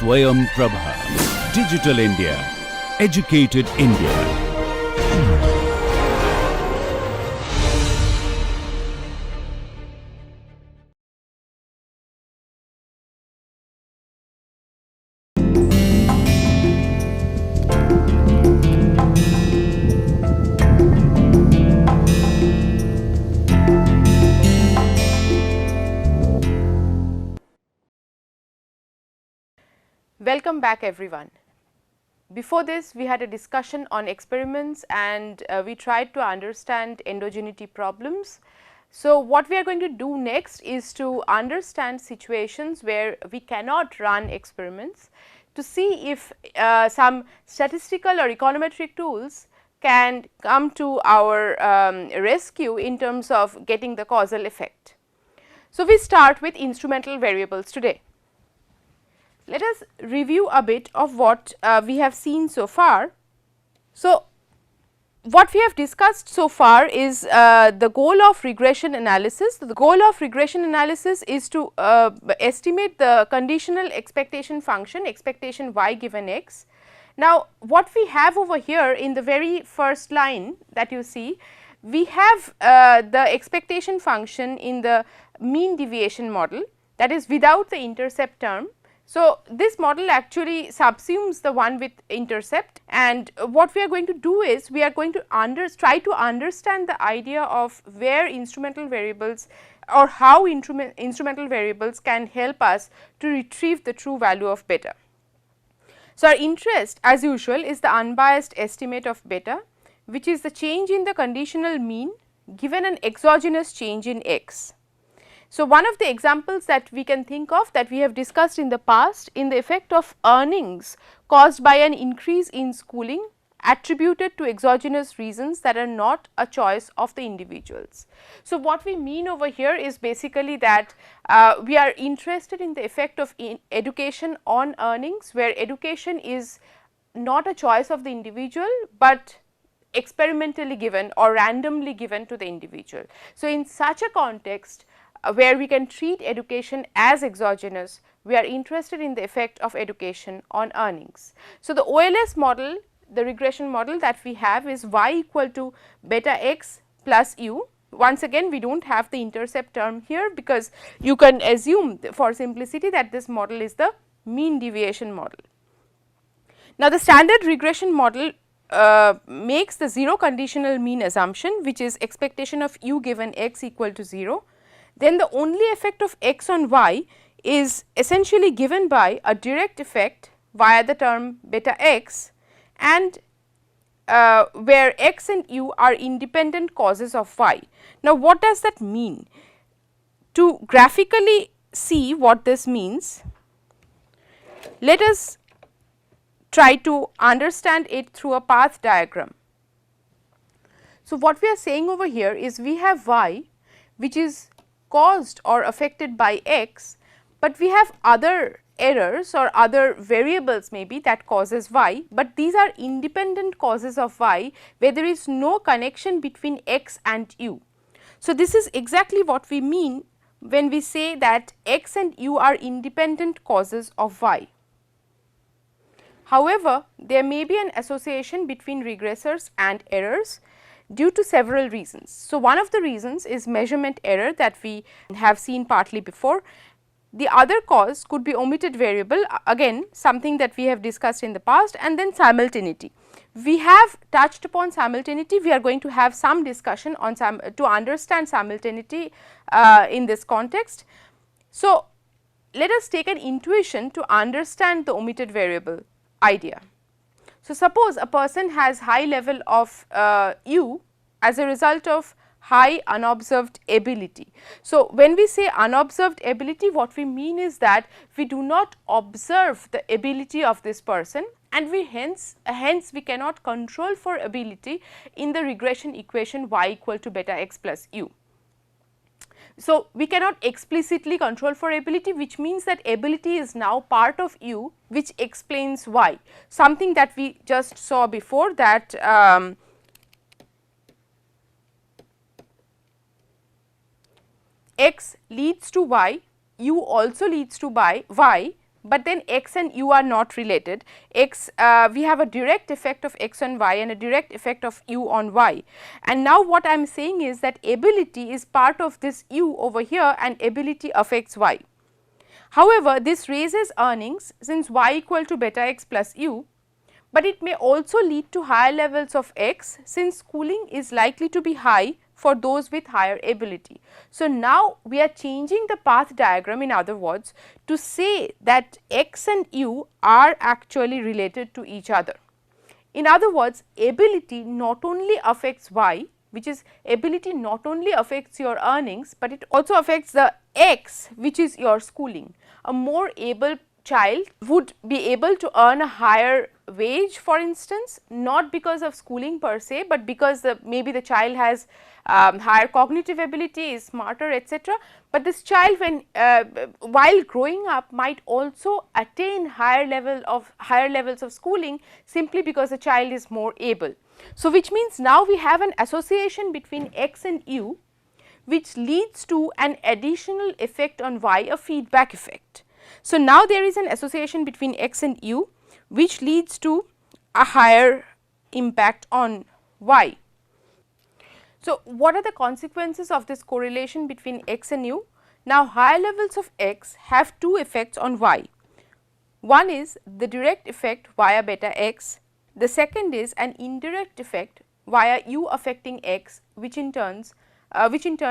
Swayam Prabha. Digital India. Educated India. Welcome back everyone. Before this we had a discussion on experiments and we tried to understand endogeneity problems. So, what we are going to do next is to understand situations where we cannot run experiments to see if some statistical or econometric tools can come to our rescue in terms of getting the causal effect. So, we start with instrumental variables today. Let us review a bit of what we have seen so far. So, what we have discussed so far is the goal of regression analysis. The goal of regression analysis is to estimate the conditional expectation function, expectation y given x. Now, what we have over here in the very first line that you see, we have the expectation function in the mean deviation model, that is without the intercept term. So, this model actually subsumes the one with intercept, and what we are going to do is we are going to try to understand the idea of where instrumental variables or how instrumental variables can help us to retrieve the true value of beta. So, our interest as usual is the unbiased estimate of beta, which is the change in the conditional mean given an exogenous change in x. So, one of the examples that we can think of that we have discussed in the past in the effect of earnings caused by an increase in schooling attributed to exogenous reasons that are not a choice of the individuals. So, what we mean over here is basically that we are interested in the effect of education on earnings, where education is not a choice of the individual, but experimentally given or randomly given to the individual. So, in such a context where we can treat education as exogenous, we are interested in the effect of education on earnings. So, the OLS model, the regression model that we have is y equal to beta x plus u. Once again we do not have the intercept term here, because you can assume for simplicity that this model is the mean deviation model. Now, the standard regression model makes the 0 conditional mean assumption, which is expectation of u given x equal to 0. Then the only effect of x on y is essentially given by a direct effect via the term beta x, and where x and u are independent causes of y. Now, what does that mean? To graphically see what this means, let us try to understand it through a path diagram. So, what we are saying over here is we have y which is caused or affected by x, but we have other errors or other variables maybe that causes y, but these are independent causes of y where there is no connection between x and u. So, this is exactly what we mean when we say that x and u are independent causes of y. However, there may be an association between regressors and errors due to several reasons. So, one of the reasons is measurement error that we have seen partly before. The other cause could be omitted variable, again something that we have discussed in the past, and then simultaneity. We have touched upon simultaneity, we are going to have some discussion on to understand simultaneity in this context. So, let us take an intuition to understand the omitted variable idea. So, suppose a person has high level of u as a result of high unobserved ability. So, when we say unobserved ability, what we mean is that we do not observe the ability of this person, and we hence we cannot control for ability in the regression equation y equal to beta x plus u. So, we cannot explicitly control for ability, which means that ability is now part of u, which explains y, something that we just saw before, that x leads to y, u also leads to y, but then x and u are not related. We have a direct effect of x on y and a direct effect of u on y. And now what I am saying is that ability is part of this u over here and ability affects y. However, this raises earnings since y equal to beta x plus u, but it may also lead to higher levels of x since schooling is likely to be high for those with higher ability. So, now we are changing the path diagram, in other words, to say that x and u are actually related to each other. In other words, ability not only affects y, which is ability not only affects your earnings, but it also affects the x, which is your schooling. A more able child would be able to earn a higher wage, for instance, not because of schooling per se, but because maybe the child has higher cognitive ability, is smarter, etc. But this child, when while growing up, might also attain higher levels of schooling simply because the child is more able. So, which means now we have an association between x and u, which leads to an additional effect on y, a feedback effect. So, now there is an association between x and u, which leads to a higher impact on y. So, what are the consequences of this correlation between x and u? Now, higher levels of x have two effects on y. One is the direct effect via beta x, the second is an indirect effect via u affecting x, which in turn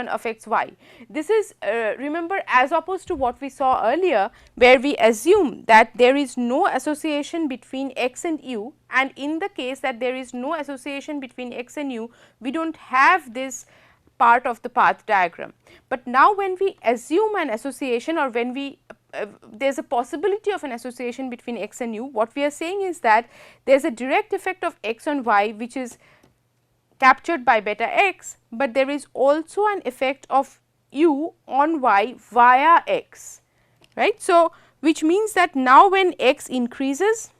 affects y. This is remember, as opposed to what we saw earlier, where we assume that there is no association between x and u, and in the case that there is no association between x and u, we do not have this part of the path diagram. But now when we assume an association, or when we there is a possibility of an association between x and u, what we are saying is that there is a direct effect of x on y, which is captured by beta x, but there is also an effect of u on y via x, right. So, which means that now when x increases,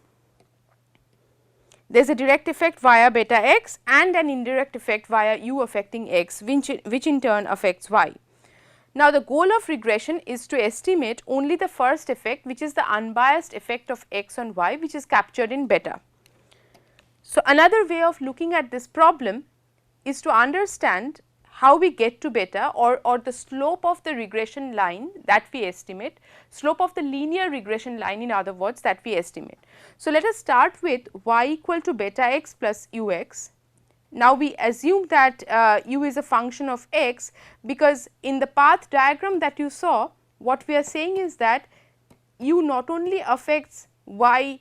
there is a direct effect via beta x and an indirect effect via u affecting x, which in turn affects y. Now, the goal of regression is to estimate only the first effect, which is the unbiased effect of x on y, which is captured in beta. So, another way of looking at this problem is to understand how we get to beta, or the slope of the regression line that we estimate, slope of the linear regression line, in other words, that we estimate. So, let us start with y equal to beta x plus u x. Now, we assume that u is a function of x, because in the path diagram that you saw, what we are saying is that u not only affects y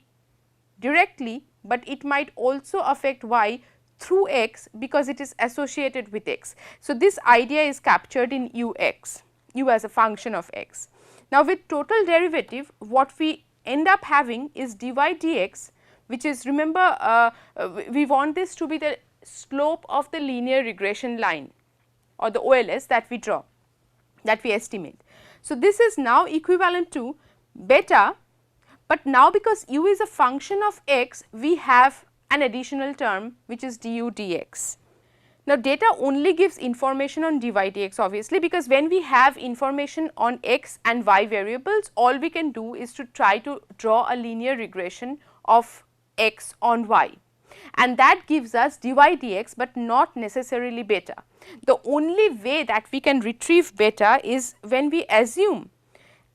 directly, but it might also affect y through x, because it is associated with x. So, this idea is captured in u x, u as a function of x. Now, with total derivative, what we end up having is dy dx, which is, remember, we want this to be the slope of the linear regression line, or the OLS that we draw, that we estimate. So, this is now equivalent to beta, but now because u is a function of x, we have an additional term, which is du dx. Now, data only gives information on dy dx, obviously, because when we have information on x and y variables, all we can do is to try to draw a linear regression of x on y, and that gives us dy dx, but not necessarily beta. The only way that we can retrieve beta is when we assume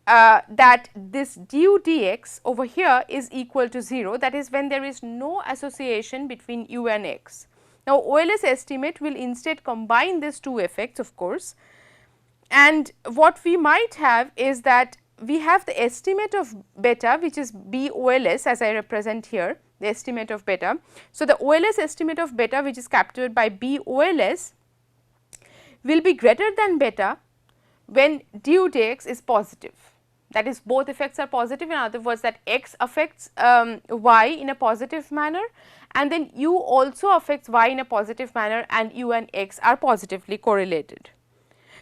that this du dx over here is equal to 0, that is when there is no association between u and x. Now, OLS estimate will instead combine these two effects, of course, and what we might have is that we have the estimate of beta, which is B OLS, as I represent here, the estimate of beta. So, the OLS estimate of beta, which is captured by B OLS, will be greater than beta when du dx is positive. That is, both effects are positive, in other words, that x affects y in a positive manner, and then u also affects y in a positive manner, and u and x are positively correlated.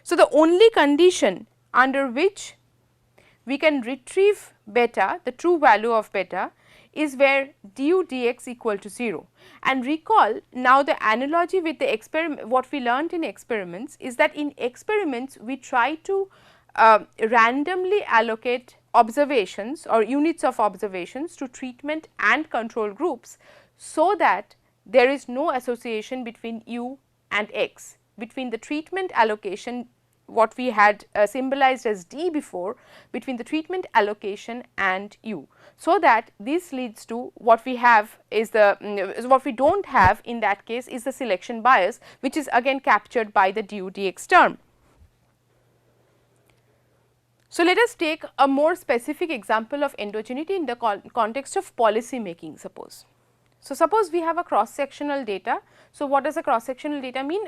So, the only condition under which we can retrieve beta, the true value of beta, is where du dx equal to 0. And recall, now the analogy with the experiment, what we learned in experiments is that in experiments we try to randomly allocate observations or units of observations to treatment and control groups, so that there is no association between u and x, between the treatment allocation, what we had symbolized as D before, between the treatment allocation and u. So that this leads to what we have is the what we do not have in that case is the selection bias, which is again captured by the du dx term. So, let us take a more specific example of endogeneity in the context of policy making, suppose. So, suppose we have a cross sectional data. So, what does a cross sectional data mean?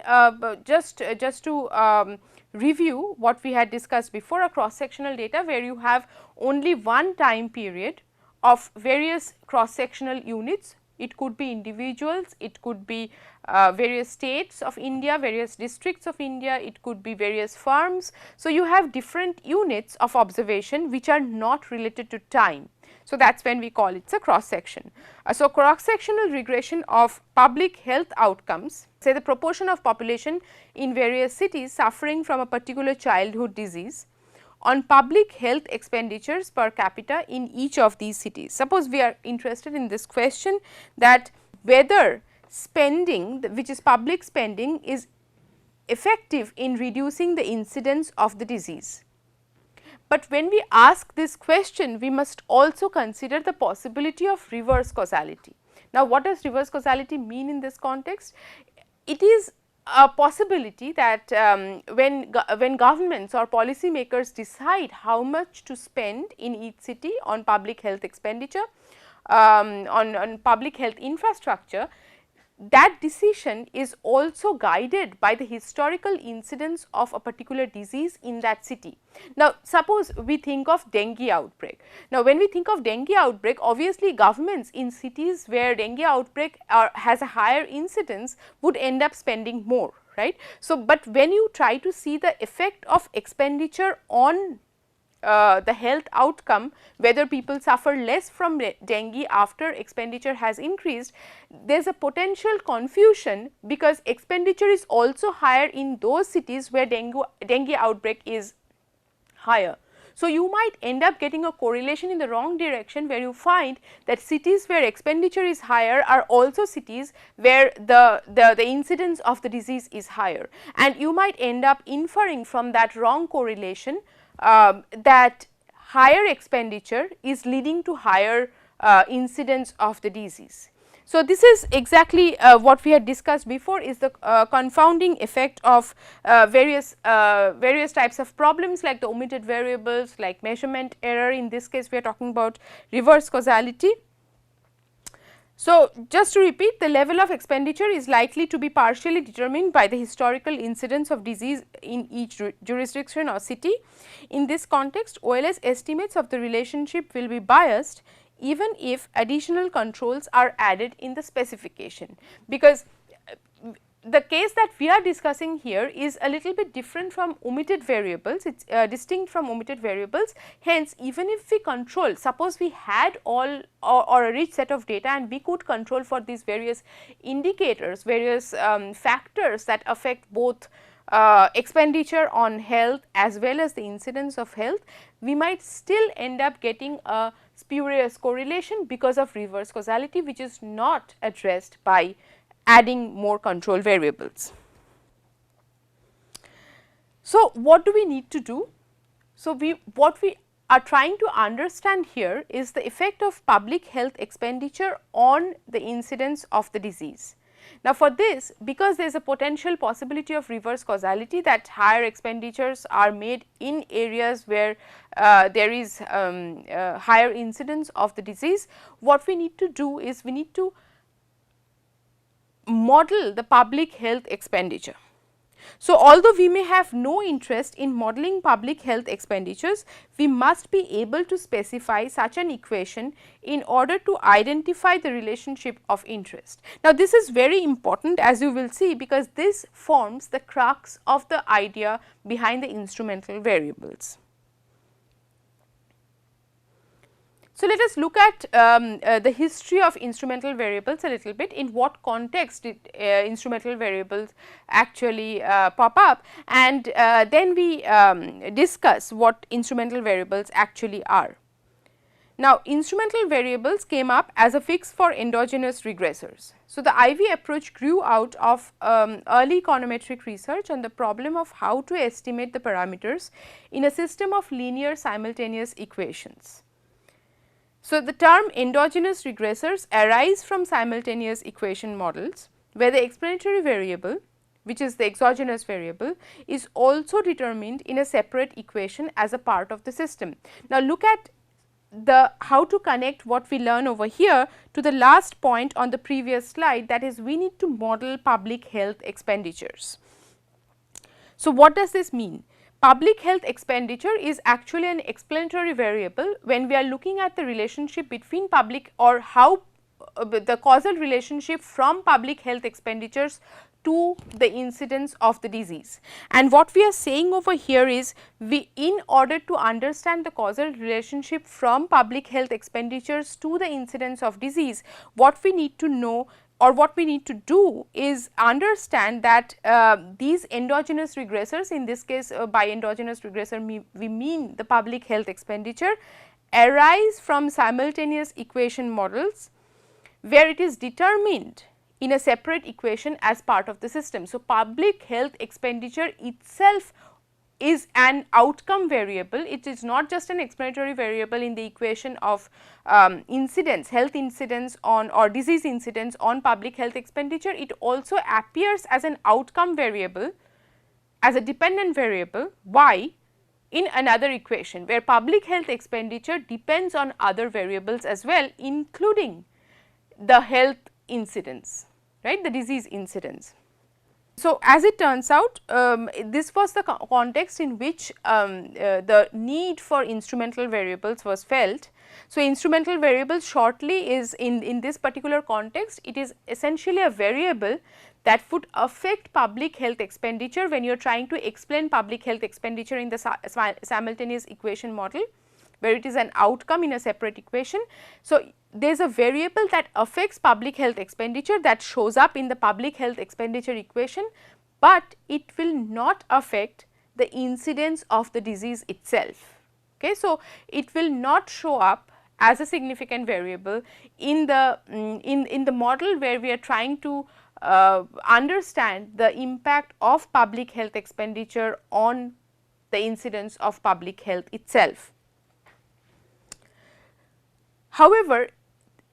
Just to review what we had discussed before, a cross sectional data where you have only one time period of various cross sectional units. It could be individuals, it could be various states of India, various districts of India, it could be various firms. So, you have different units of observation which are not related to time. So, that is when we call it a cross section. So, cross sectional regression of public health outcomes, say the proportion of population in various cities suffering from a particular childhood disease on public health expenditures per capita in each of these cities. Suppose we are interested in this question, that whether spending which is public spending is effective in reducing the incidence of the disease. But when we ask this question, we must also consider the possibility of reverse causality. Now, what does reverse causality mean in this context? It is a possibility that when governments or policy makers decide how much to spend in each city on public health expenditure, on public health infrastructure, that decision is also guided by the historical incidence of a particular disease in that city. Now, suppose we think of dengue outbreak. Now, when we think of dengue outbreak, obviously governments in cities where dengue outbreak has a higher incidence would end up spending more, right. So, but when you try to see the effect of expenditure on the health outcome, whether people suffer less from dengue after expenditure has increased, there is a potential confusion, because expenditure is also higher in those cities where dengue outbreak is higher. So, you might end up getting a correlation in the wrong direction, where you find that cities where expenditure is higher are also cities where the incidence of the disease is higher, and you might end up inferring from that wrong correlation that higher expenditure is leading to higher incidence of the disease. So, this is exactly what we had discussed before, is the confounding effect of various types of problems, like the omitted variables, like measurement error. In this case, we are talking about reverse causality. So, just to repeat, the level of expenditure is likely to be partially determined by the historical incidence of disease in each jurisdiction or city. In this context, OLS estimates of the relationship will be biased even if additional controls are added in the specification, because the case that we are discussing here is a little bit different from omitted variables, it is distinct from omitted variables. Hence, even if we control, suppose we had all or a rich set of data and we could control for these various indicators, various factors that affect both expenditure on health as well as the incidence of health, we might still end up getting a spurious correlation because of reverse causality, which is not addressed by adding more control variables. So, what do we need to do? So, what we are trying to understand here is the effect of public health expenditure on the incidence of the disease. Now, for this, because there is a potential possibility of reverse causality, that higher expenditures are made in areas where there is higher incidence of the disease, what we need to do is we need to model the public health expenditure. So, although we may have no interest in modeling public health expenditures, we must be able to specify such an equation in order to identify the relationship of interest. Now, this is very important, as you will see, because this forms the crux of the idea behind the instrumental variables. So, So, let us look at the history of instrumental variables a little bit, in what context did instrumental variables actually pop up, and then we discuss what instrumental variables actually are. Now, instrumental variables came up as a fix for endogenous regressors. So, the IV approach grew out of early econometric research on the problem of how to estimate the parameters in a system of linear simultaneous equations. So, the term endogenous regressors arise from simultaneous equation models, where the explanatory variable, which is the exogenous variable, is also determined in a separate equation as a part of the system. Now, look at the how to connect what we learn over here to the last point on the previous slide, that is, we need to model public health expenditures. So, what does this mean? Public health expenditure is actually an explanatory variable when we are looking at the relationship between public, or how the causal relationship from public health expenditures to the incidence of the disease. And what we are saying over here is, we, in order to understand the causal relationship from public health expenditures to the incidence of disease, what we need to know, or what we need to do, is understand that these endogenous regressors, in this case by endogenous regressor we mean the public health expenditure, arise from simultaneous equation models where it is determined in a separate equation as part of the system. So, public health expenditure itself is an outcome variable. It is not just an explanatory variable in the equation of incidence, health incidence on, or disease incidence on public health expenditure. It also appears as an outcome variable, as a dependent variable. Why? In another equation, where public health expenditure depends on other variables as well, including the health incidence, right, the disease incidence. So, as it turns out, this was the context in which the need for instrumental variables was felt. So, instrumental variables shortly is in this particular context, it is essentially a variable that would affect public health expenditure when you are trying to explain public health expenditure in the simultaneous equation model, where it is an outcome in a separate equation. So, there is a variable that affects public health expenditure that shows up in the public health expenditure equation, but it will not affect the incidence of the disease itself. Okay. So, it will not show up as a significant variable in the in the model where we are trying to understand the impact of public health expenditure on the incidence of public health itself. However,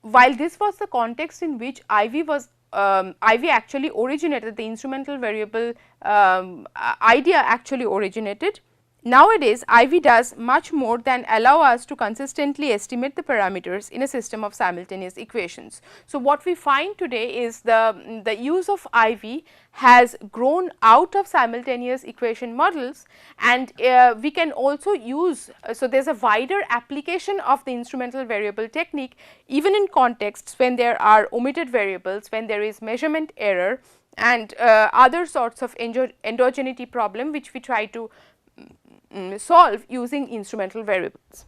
while this was the context in which IV was IV actually originated, the instrumental variable idea actually originated. Nowadays, IV does much more than allow us to consistently estimate the parameters in a system of simultaneous equations. So, what we find today is the use of IV has grown out of simultaneous equation models, and we can also use, so there is a wider application of the instrumental variable technique even in contexts when there are omitted variables, when there is measurement error and other sorts of endogeneity problem which we try to solve using instrumental variables.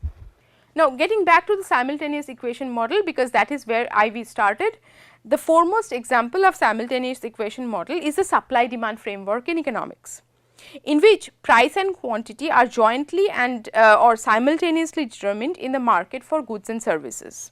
Now, getting back to the simultaneous equation model, because that is where IV started, the foremost example of simultaneous equation model is the supply demand framework in economics, in which price and quantity are jointly and or simultaneously determined in the market for goods and services.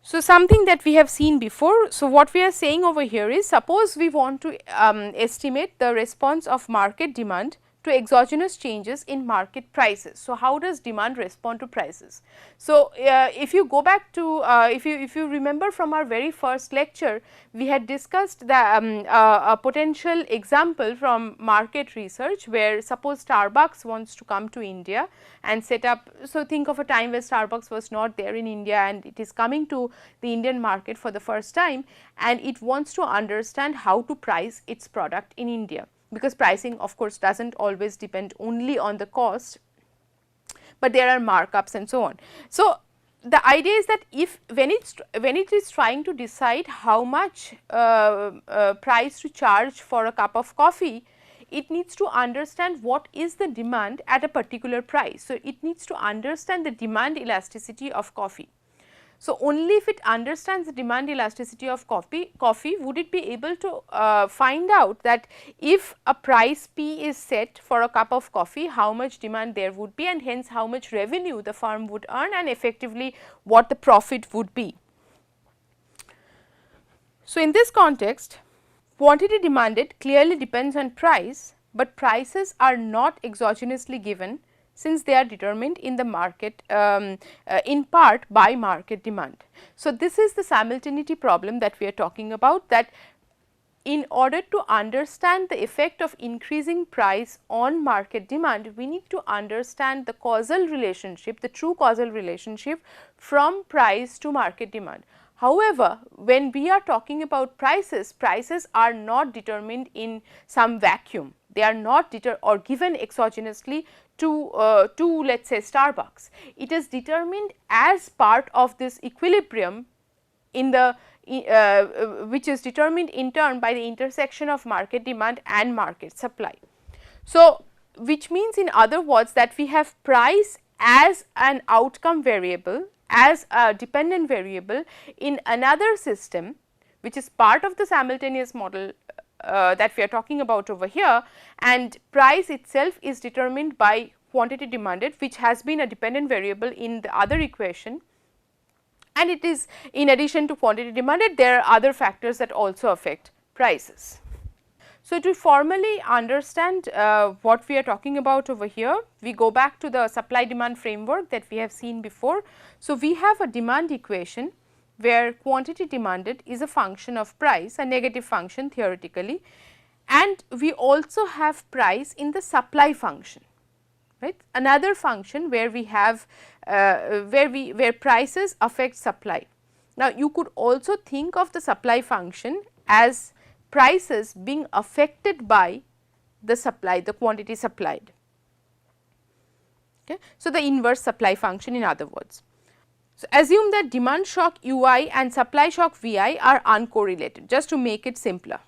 So, something that we have seen before. So, what we are saying over here is, suppose we want to estimate the response of market demand to exogenous changes in market prices. So, how does demand respond to prices? So, if you go back to if you remember from our very first lecture, we had discussed the a potential example from market research, where suppose Starbucks wants to come to India and set up. So, think of a time where Starbucks was not there in India and it is coming to the Indian market for the first time, and it wants to understand how to price its product in India, because pricing of course does not always depend only on the cost, but there are markups and so on. So, the idea is that if when it is trying to decide how much price to charge for a cup of coffee, it needs to understand what is the demand at a particular price. So, it needs to understand the demand elasticity of coffee. So, only if it understands the demand elasticity of coffee would it be able to find out that if a price P is set for a cup of coffee, how much demand there would be, and hence how much revenue the firm would earn, and effectively what the profit would be. So, in this context, quantity demanded clearly depends on price, but prices are not exogenously given, since they are determined in the market in part by market demand. So, this is the simultaneity problem that we are talking about, that in order to understand the effect of increasing price on market demand, we need to understand the causal relationship, the true causal relationship from price to market demand. However, when we are talking about prices, prices are not determined in some vacuum. They are not or given exogenously to let us say Starbucks. It is determined as part of this equilibrium in the which is determined in turn by the intersection of market demand and market supply. So, which means in other words that we have price as an outcome variable, as a dependent variable in another system, which is part of the simultaneous model that we are talking about over here, and price itself is determined by quantity demanded, which has been a dependent variable in the other equation, and it is in addition to quantity demanded, there are other factors that also affect prices. So, to formally understand what we are talking about over here, we go back to the supply demand framework that we have seen before. So, we have a demand equation where quantity demanded is a function of price, a negative function theoretically, and we also have price in the supply function, right, another function where we have where prices affect supply. Now, you could also think of the supply function as prices being affected by the supply, the quantity supplied. Okay. So, the inverse supply function in other words. So, assume that demand shock Ui and supply shock Vi are uncorrelated, just to make it simpler.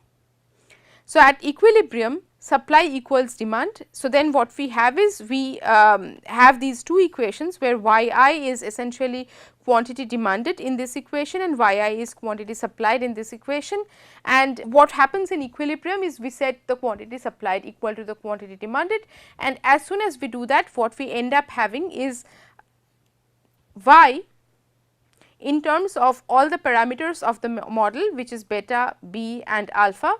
So, at equilibrium supply equals demand. So, then what we have is we have these two equations where Yi is essentially quantity demanded in this equation and Yi is quantity supplied in this equation, and what happens in equilibrium is we set the quantity supplied equal to the quantity demanded, and as soon as we do that, what we end up having is Y in terms of all the parameters of the model, which is beta, B and alpha,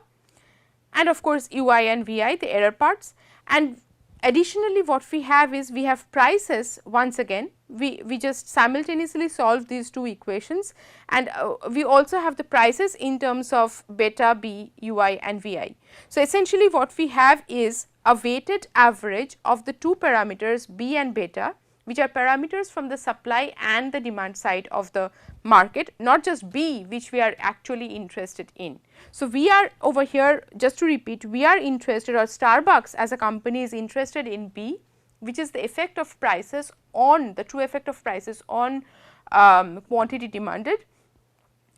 and of course, Ui and Vi, the error parts, and additionally what we have is we have prices. Once again we just simultaneously solve these two equations, and we also have the prices in terms of beta, B, Ui and Vi. So, essentially what we have is a weighted average of the two parameters B and beta, which are parameters from the supply and the demand side of the market, not just B, which we are actually interested in. So, we are over here, just to repeat, we are interested, or Starbucks as a company is interested in B, which is the effect of prices on, the true effect of prices on quantity demanded.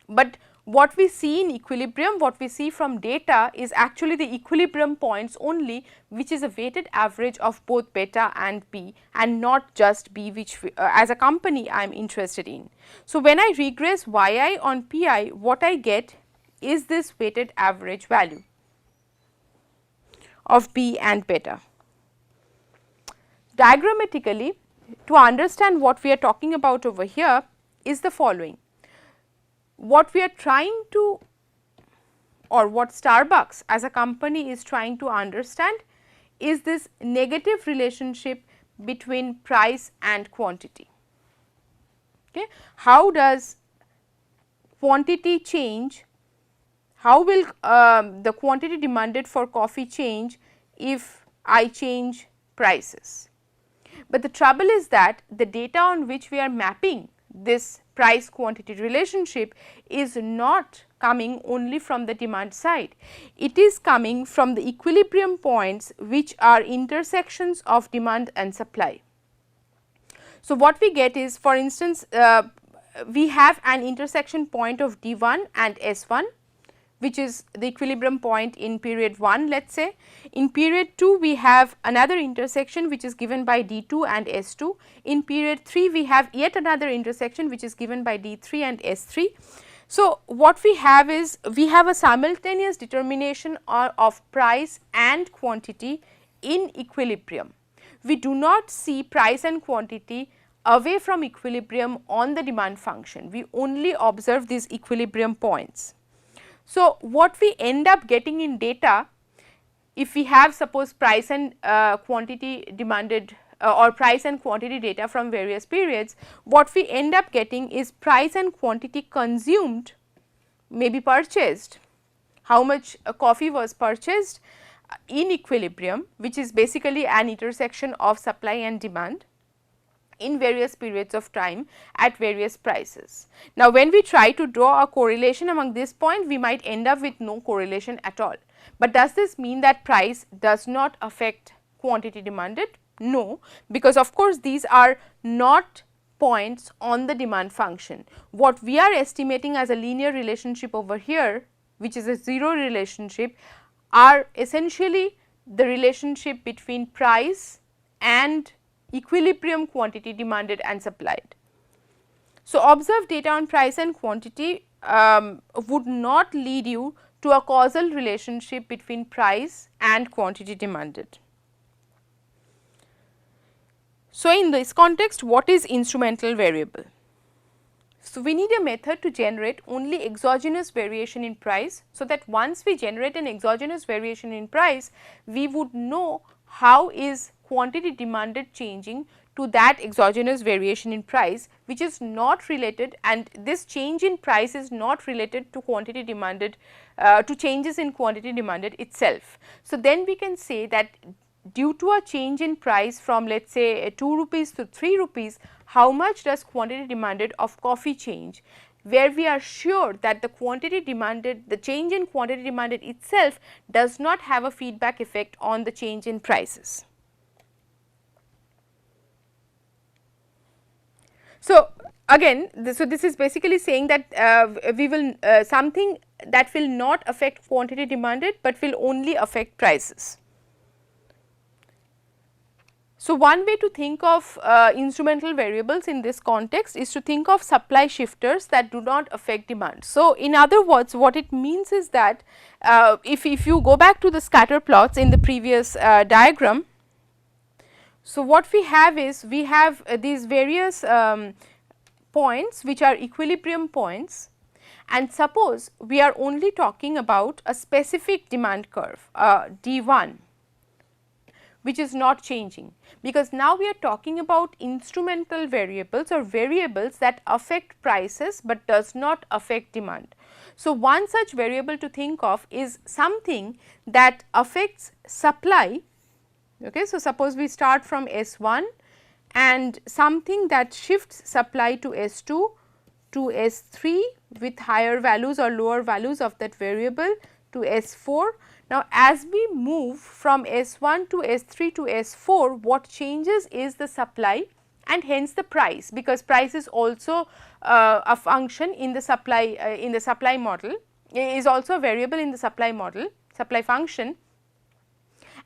But what we see in equilibrium, what we see from data is actually the equilibrium points only, which is a weighted average of both beta and B, and not just B, which we, as a company I am interested in. So, when I regress Yi on Pi, what I get is this weighted average value of B and beta. Diagrammatically, to understand what we are talking about over here is the following. What we are trying to, or what Starbucks as a company is trying to understand is this negative relationship between price and quantity. Okay. How does quantity change? How will the quantity demanded for coffee change if I change prices? But the trouble is that the data on which we are mapping this price quantity relationship is not coming only from the demand side, it is coming from the equilibrium points, which are intersections of demand and supply. So, what we get is, for instance, we have an intersection point of D1 and S1, which is the equilibrium point in period 1, let us say. In period 2 we have another intersection which is given by D2 and S2. In period 3 we have yet another intersection which is given by D3 and S3. So, what we have is we have a simultaneous determination of price and quantity in equilibrium. We do not see price and quantity away from equilibrium on the demand function, we only observe these equilibrium points. So, what we end up getting in data, if we have suppose price and quantity demanded or price and quantity data from various periods, what we end up getting is price and quantity consumed, maybe purchased, how much coffee was purchased in equilibrium, which is basically an intersection of supply and demand in various periods of time at various prices. Now, when we try to draw a correlation among this point, we might end up with no correlation at all. But does this mean that price does not affect quantity demanded? No, because of course, these are not points on the demand function. What we are estimating as a linear relationship over here, which is a 0 relationship, are essentially the relationship between price and equilibrium quantity demanded and supplied. So, observed data on price and quantity would not lead you to a causal relationship between price and quantity demanded. So, in this context, what is instrumental variable? So, we need a method to generate only exogenous variation in price, so that once we generate an exogenous variation in price, we would know how is quantity demanded changing to that exogenous variation in price, which is not related, and this change in price is not related to quantity demanded to changes in quantity demanded itself. So, then we can say that due to a change in price from let us say 2 rupees to 3 rupees, how much does quantity demanded of coffee change, where we are sure that the quantity demanded, the change in quantity demanded itself does not have a feedback effect on the change in prices. So, again this is basically saying that we will something that will not affect quantity demanded, but will only affect prices. So, one way to think of instrumental variables in this context is to think of supply shifters that do not affect demand. So, in other words, what it means is that if you go back to the scatter plots in the previous diagram, so what we have is we have these various points which are equilibrium points, and suppose we are only talking about a specific demand curve D1, which is not changing, because now we are talking about instrumental variables or variables that affect prices, but does not affect demand. So, one such variable to think of is something that affects supply. Okay. So, suppose we start from S1 and something that shifts supply to S2 to S3 with higher values or lower values of that variable to S4. Now, as we move from S1 to S3 to S4, what changes is the supply and hence the price, because price is also a function in the supply model, is also a variable in the supply model, supply function,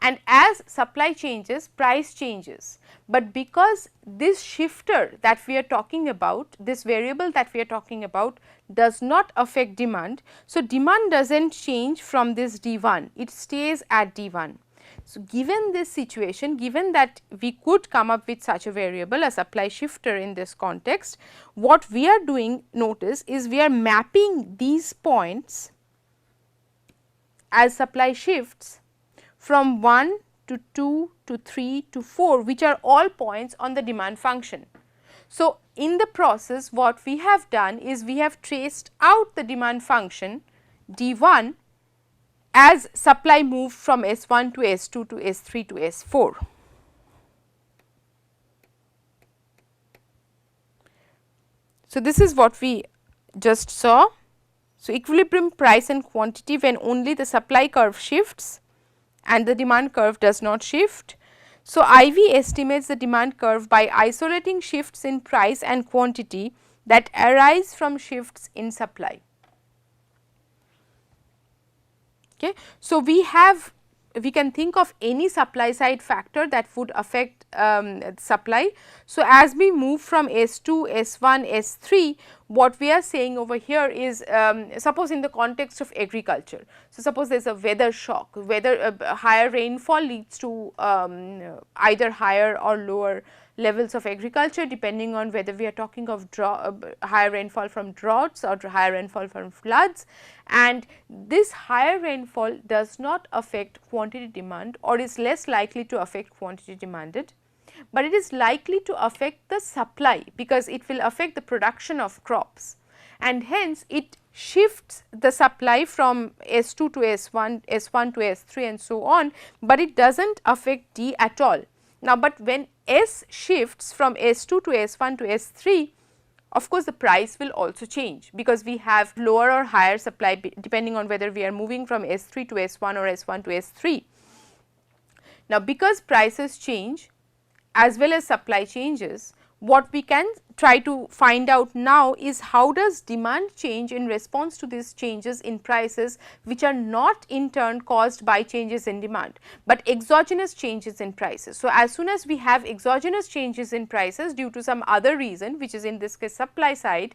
and as supply changes, price changes. But because this shifter that we are talking about, this variable that we are talking about does not affect demand, so demand does not change from this D1, it stays at D1. So, given this situation, given that we could come up with such a variable, a supply shifter in this context, what we are doing, notice, is we are mapping these points as supply shifts from 1 to 2 to 3 to 4, which are all points on the demand function. So, in the process what we have done is we have traced out the demand function D1 as supply moved from S1 to S2 to S3 to S4. So, this is what we just saw. So, equilibrium price and quantity when only the supply curve shifts and the demand curve does not shift. So, IV estimates the demand curve by isolating shifts in price and quantity that arise from shifts in supply. Okay. So, we can think of any supply side factor that would affect supply. So, as we move from S2, S1, S3, what we are saying over here is suppose in the context of agriculture. So, suppose there is a weather shock, whether higher rainfall leads to either higher or lower levels of agriculture, depending on whether we are talking of higher rainfall from droughts or higher rainfall from floods, and this higher rainfall does not affect quantity demand or is less likely to affect quantity demanded, but it is likely to affect the supply, because it will affect the production of crops, and hence it shifts the supply from S2 to S1, S1 to S3 and so on, but it does not affect D at all. Now, but when S shifts from S2 to S1 to S3, of course, the price will also change, because we have lower or higher supply depending on whether we are moving from S3 to S1 or S1 to S3. Now, because prices change as well as supply changes, what we can try to find out now is how does demand change in response to these changes in prices, which are not in turn caused by changes in demand, but exogenous changes in prices. So, as soon as we have exogenous changes in prices due to some other reason, which is in this case supply side,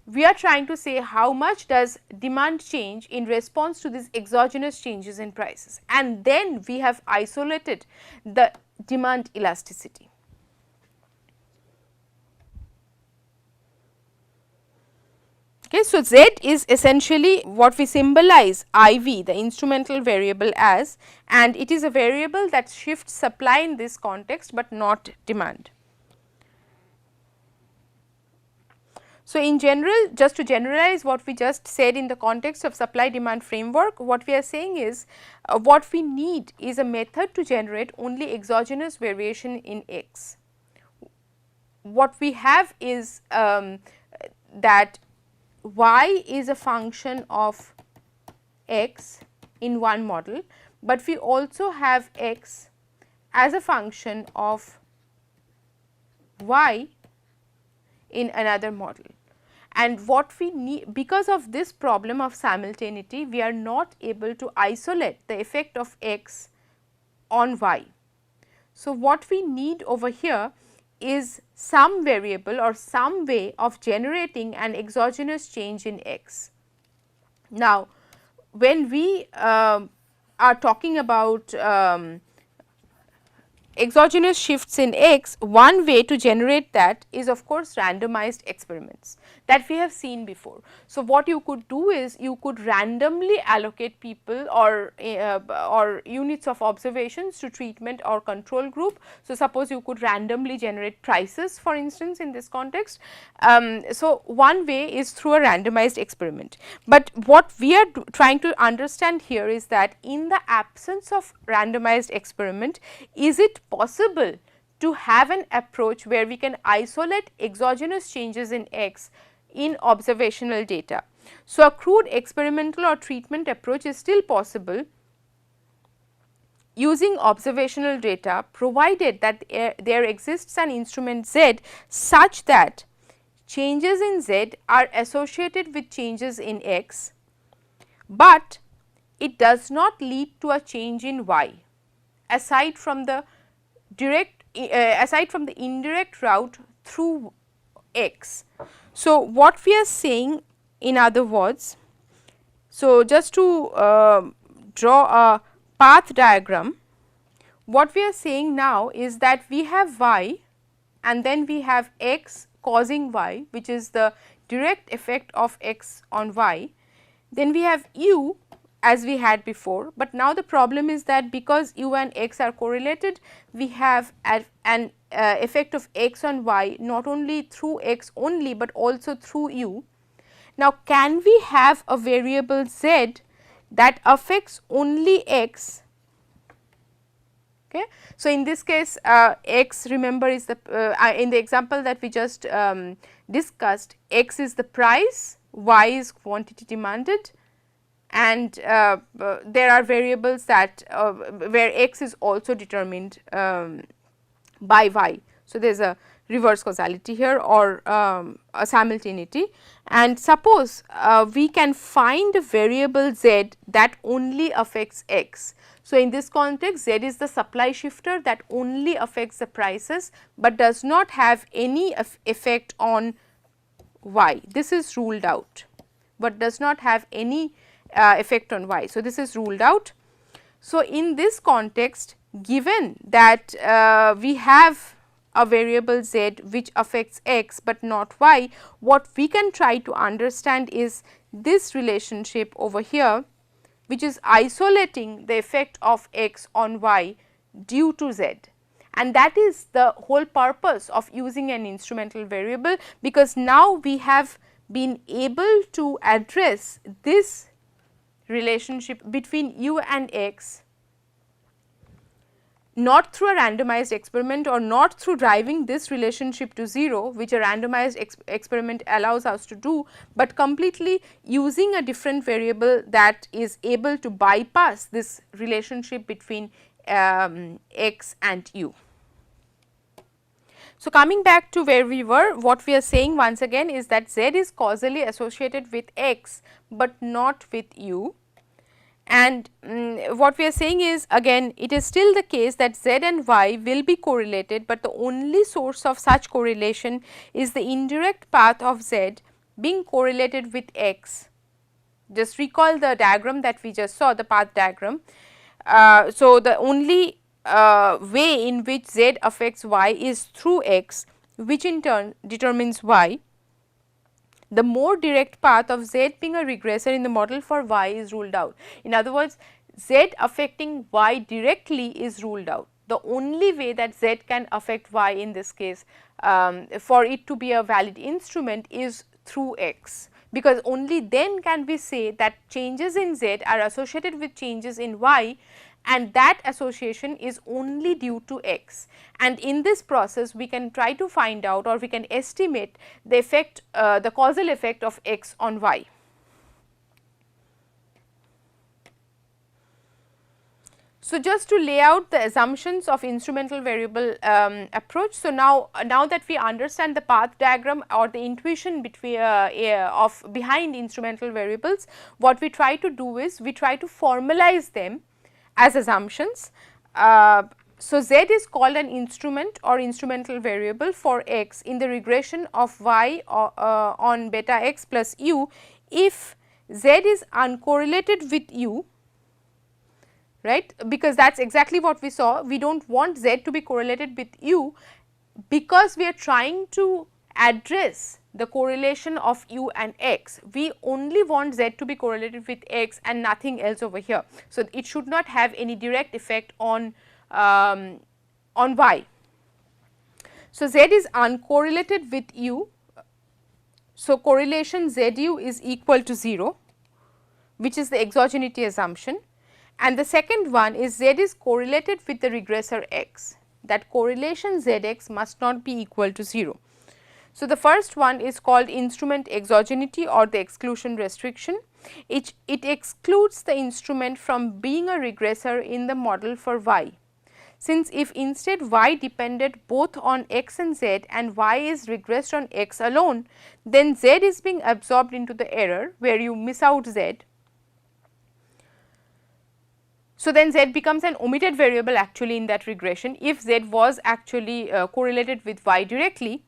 we are trying to say how much does demand change in response to these exogenous changes in prices, and then we have isolated the demand elasticity. Okay, so, Z is essentially what we symbolize IV, the instrumental variable, as, and it is a variable that shifts supply in this context, but not demand. So, in general, just to generalize what we just said in the context of supply demand framework, what we are saying is what we need is a method to generate only exogenous variation in X. What we have is that Y is a function of X in one model, but we also have X as a function of Y in another model. And what we need, because of this problem of simultaneity, we are not able to isolate the effect of X on Y. So, what we need over here is some variable or some way of generating an exogenous change in X. Now, when we are talking about exogenous shifts in X, one way to generate that is of course randomized experiments that we have seen before. So, what you could do is you could randomly allocate people or units of observations to treatment or control group. So, suppose you could randomly generate prices, for instance, in this context. So, one way is through a randomized experiment, but what we are trying to understand here is that in the absence of randomized experiment, is it possible to have an approach where we can isolate exogenous changes in X in observational data. So, a crude experimental or treatment approach is still possible using observational data, provided that there exists an instrument Z such that changes in Z are associated with changes in X, but it does not lead to a change in Y aside from the indirect route through X. So, what we are saying, in other words, so just to draw a path diagram, what we are saying now is that we have Y and then we have X causing Y, which is the direct effect of X on Y. Then we have U as we had before, but now the problem is that because U and X are correlated, we have an effect of X on Y not only through X only, but also through U. Now, can we have a variable Z that affects only X? Okay. So, in this case X, remember, is the in the example that we just discussed, X is the price, Y is quantity demanded, and there are variables that where X is also determined by Y. So, there is a reverse causality here or a simultaneity, and suppose we can find a variable z that only affects x. So, in this context z is the supply shifter that only affects the prices, but does not have any effect on y. This is ruled out, but does not have any effect on y. So, this is ruled out. So, in this context, given that we have a variable z which affects x, but not y, what we can try to understand is this relationship over here, which is isolating the effect of x on y due to z. And that is the whole purpose of using an instrumental variable, because now we have been able to address this relationship between u and x, not through a randomized experiment or not through driving this relationship to 0, which a randomized experiment allows us to do, but completely using a different variable that is able to bypass this relationship between x and u. So, coming back to where we were, what we are saying once again is that z is causally associated with x, but not with u. And what we are saying is, again, it is still the case that z and y will be correlated, but the only source of such correlation is the indirect path of z being correlated with x. Just recall the diagram that we just saw, the path diagram. So, the only way in which z affects y is through x, which in turn determines y. The more direct path of z being a regressor in the model for y is ruled out. In other words, z affecting y directly is ruled out. The only way that z can affect y in this case for it to be a valid instrument is through x, because only then can we say that changes in z are associated with changes in y, and that association is only due to x. And in this process we can try to find out, or we can estimate the effect, the causal effect of x on y. So, just to lay out the assumptions of instrumental variable approach. So, now that we understand the path diagram or the intuition between behind instrumental variables, what we try to do is we try to formalize them as assumptions. So, z is called an instrument or instrumental variable for x in the regression of y on beta x plus u if z is uncorrelated with u, right, because that is exactly what we saw. We do not want z to be correlated with u, because we are trying to address the correlation of u and x. We only want z to be correlated with x and nothing else over here. So, it should not have any direct effect on y. So, z is uncorrelated with u. So, correlation zu is equal to 0, which is the exogeneity assumption, and the second one is z is correlated with the regressor x. That correlation zx must not be equal to 0. So, the first one is called instrument exogeneity or the exclusion restriction. It excludes the instrument from being a regressor in the model for y. Since if instead y depended both on x and z and y is regressed on x alone, then z is being absorbed into the error where you miss out z. So, then z becomes an omitted variable actually in that regression if z was actually correlated with y directly.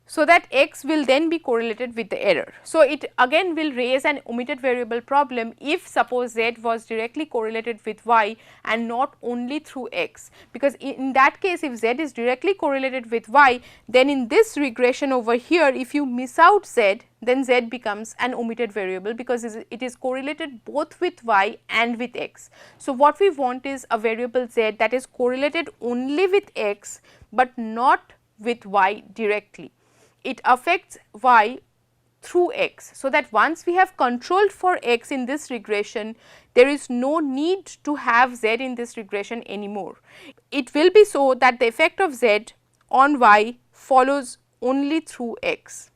So, that x will then be correlated with the error. So, it again will raise an omitted variable problem if suppose z was directly correlated with y and not only through x, because in that case if z is directly correlated with y, then in this regression over here if you miss out z, then z becomes an omitted variable because it is correlated both with y and with x. So, what we want is a variable z that is correlated only with x, but not with y directly. It affects y through x. So, that once we have controlled for x in this regression, there is no need to have z in this regression anymore. It will be so that the effect of z on y follows only through x.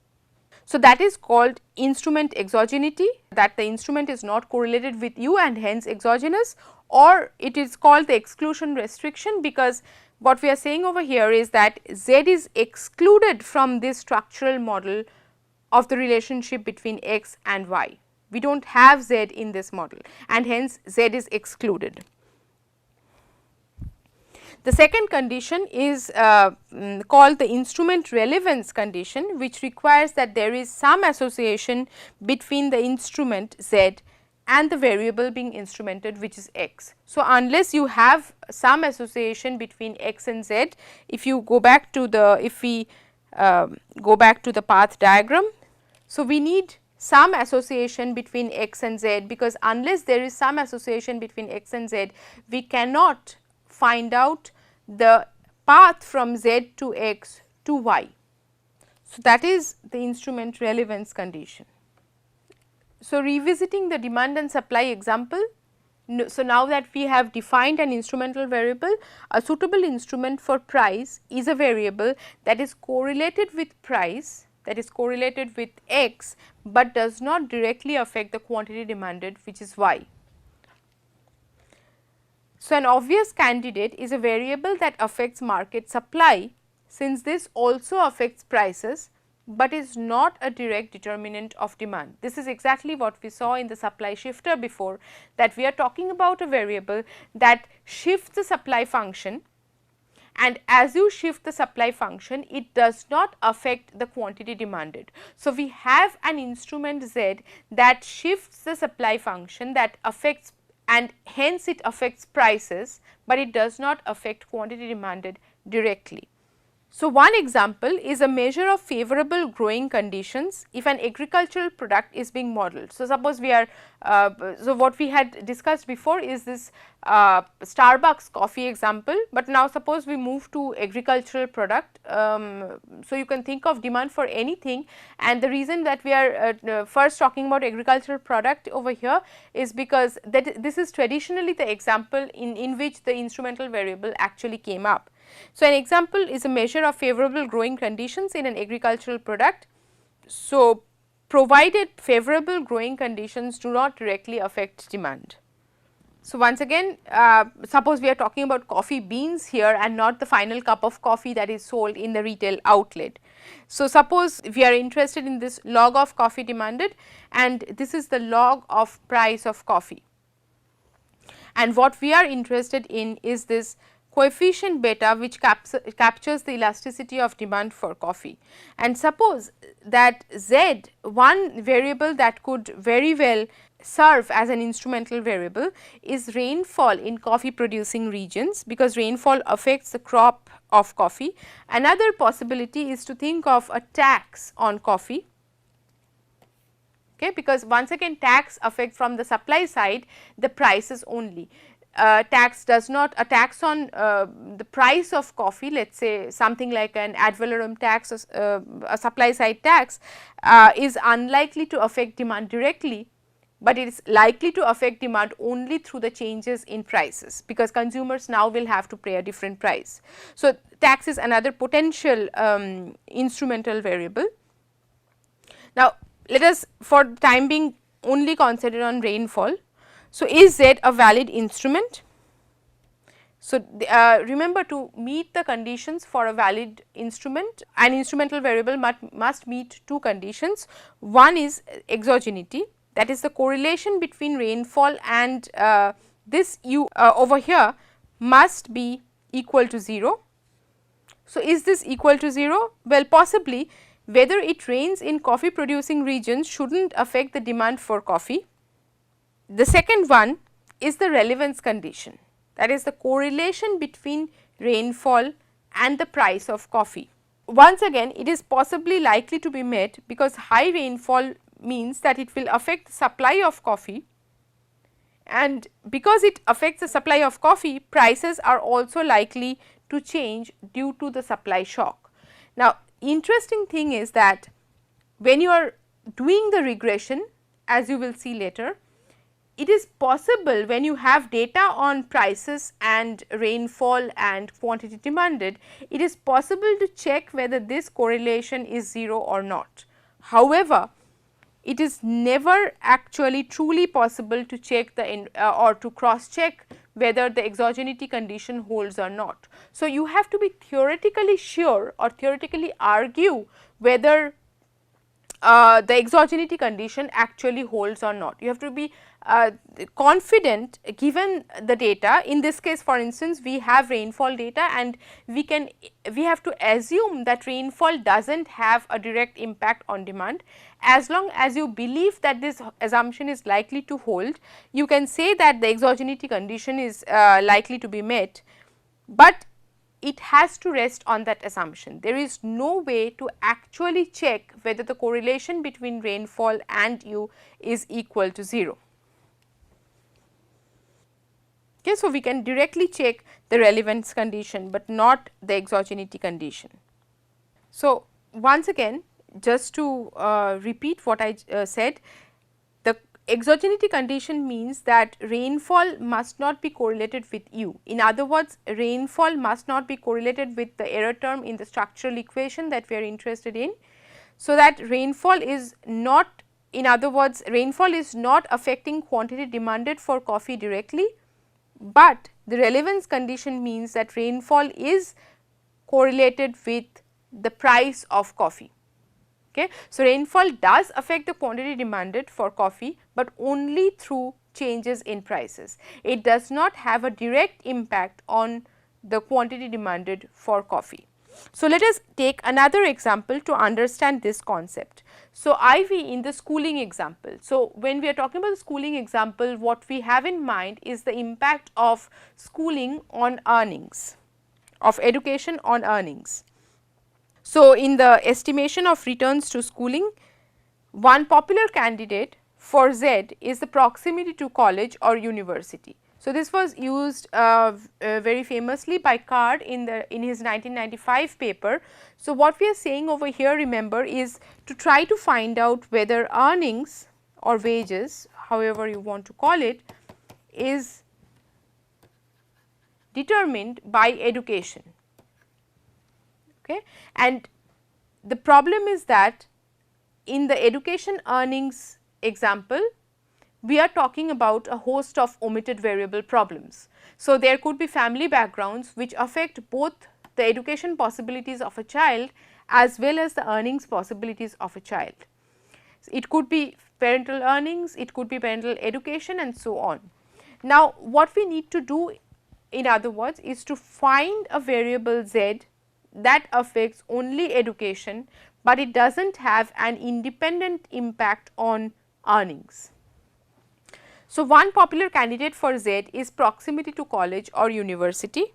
So, that is called instrument exogeneity, that the instrument is not correlated with u and hence exogenous, or it is called the exclusion restriction because what we are saying over here is that Z is excluded from this structural model of the relationship between x and y. We do not have Z in this model and hence Z is excluded. The second condition is called the instrument relevance condition, which requires that there is some association between the instrument Z and the variable being instrumented, which is x. So, unless you have some association between x and z, if you go back to the, if we go back to the path diagram. So, we need some association between x and z, because unless there is some association between x and z, we cannot find out the path from z to x to y. So, that is the instrument relevance condition. So, revisiting the demand and supply example. So, now that we have defined an instrumental variable, a suitable instrument for price is a variable that is correlated with price, that is correlated with x, but does not directly affect the quantity demanded, which is y. So, an obvious candidate is a variable that affects market supply, since this also affects prices, but is not a direct determinant of demand. This is exactly what we saw in the supply shifter before, that we are talking about a variable that shifts the supply function, and as you shift the supply function, it does not affect the quantity demanded. So, we have an instrument Z that shifts the supply function, that affects, and hence it affects prices, but it does not affect quantity demanded directly. So, one example is a measure of favorable growing conditions if an agricultural product is being modeled. So, suppose we are, so what we had discussed before is this Starbucks coffee example, but now suppose we move to agricultural product. So, you can think of demand for anything, and the reason that we are first talking about agricultural product over here is because that this is traditionally the example in which the instrumental variable actually came up. So, an example is a measure of favorable growing conditions in an agricultural product. So, provided favorable growing conditions do not directly affect demand. So, once again, suppose we are talking about coffee beans here and not the final cup of coffee that is sold in the retail outlet. So, suppose we are interested in this log of coffee demanded, and this is the log of price of coffee, and what we are interested in is this coefficient beta, which captures the elasticity of demand for coffee. And suppose that Z, one variable that could very well serve as an instrumental variable is rainfall in coffee producing regions, because rainfall affects the crop of coffee. Another possibility is to think of a tax on coffee, okay, because once again tax affects from the supply side the prices only. Tax does not, a tax on the price of coffee, let us say something like an ad valorem tax, a supply side tax is unlikely to affect demand directly, but it is likely to affect demand only through the changes in prices, because consumers now will have to pay a different price. So, tax is another potential instrumental variable. Now, let us for the time being only consider on rainfall. So, is Z a valid instrument? So, remember, to meet the conditions for a valid instrument, an instrumental variable must meet two conditions. One is exogeneity, that is the correlation between rainfall and this u over here must be equal to 0. So, is this equal to 0? Well, possibly whether it rains in coffee producing regions should not affect the demand for coffee. The second one is the relevance condition, that is the correlation between rainfall and the price of coffee. Once again, it is possibly likely to be met, because high rainfall means that it will affect the supply of coffee, and because it affects the supply of coffee, prices are also likely to change due to the supply shock. Now, interesting thing is that when you are doing the regression, as you will see later, it is possible when you have data on prices and rainfall and quantity demanded, it is possible to check whether this correlation is 0 or not. However, it is never actually truly possible to check the or to cross check whether the exogeneity condition holds or not. So, you have to be theoretically sure or theoretically argue whether the exogeneity condition actually holds or not. You have to be confident given the data. In this case, for instance, we have rainfall data, and we have to assume that rainfall does not have a direct impact on demand. As long as you believe that this assumption is likely to hold, you can say that the exogeneity condition is likely to be met, but it has to rest on that assumption. There is no way to actually check whether the correlation between rainfall and U is equal to 0. Okay, so, we can directly check the relevance condition, but not the exogeneity condition. So, once again, just to repeat what I said, the exogeneity condition means that rainfall must not be correlated with U. In other words, rainfall must not be correlated with the error term in the structural equation that we are interested in. So, that rainfall is not, in other words, rainfall is not affecting quantity demanded for coffee directly, but the relevance condition means that rainfall is correlated with the price of coffee. Okay. So, rainfall does affect the quantity demanded for coffee, but only through changes in prices. It does not have a direct impact on the quantity demanded for coffee. So, let us take another example to understand this concept. So, IV in the schooling example. So, when we are talking about the schooling example, what we have in mind is the impact of schooling on earnings, of education on earnings. So, in the estimation of returns to schooling, one popular candidate for Z is the proximity to college or university. So, this was used very famously by Card in his 1995 paper. So, what we are saying over here, remember, is to try to find out whether earnings or wages, however you want to call it, is determined by education. Okay. And the problem is that in the education earnings example, we are talking about a host of omitted variable problems. So, there could be family backgrounds which affect both the education possibilities of a child as well as the earnings possibilities of a child. So, it could be parental earnings, it could be parental education, and so on. Now, what we need to do, in other words, is to find a variable Z that affects only education, but it does not have an independent impact on earnings. So, one popular candidate for Z is proximity to college or university.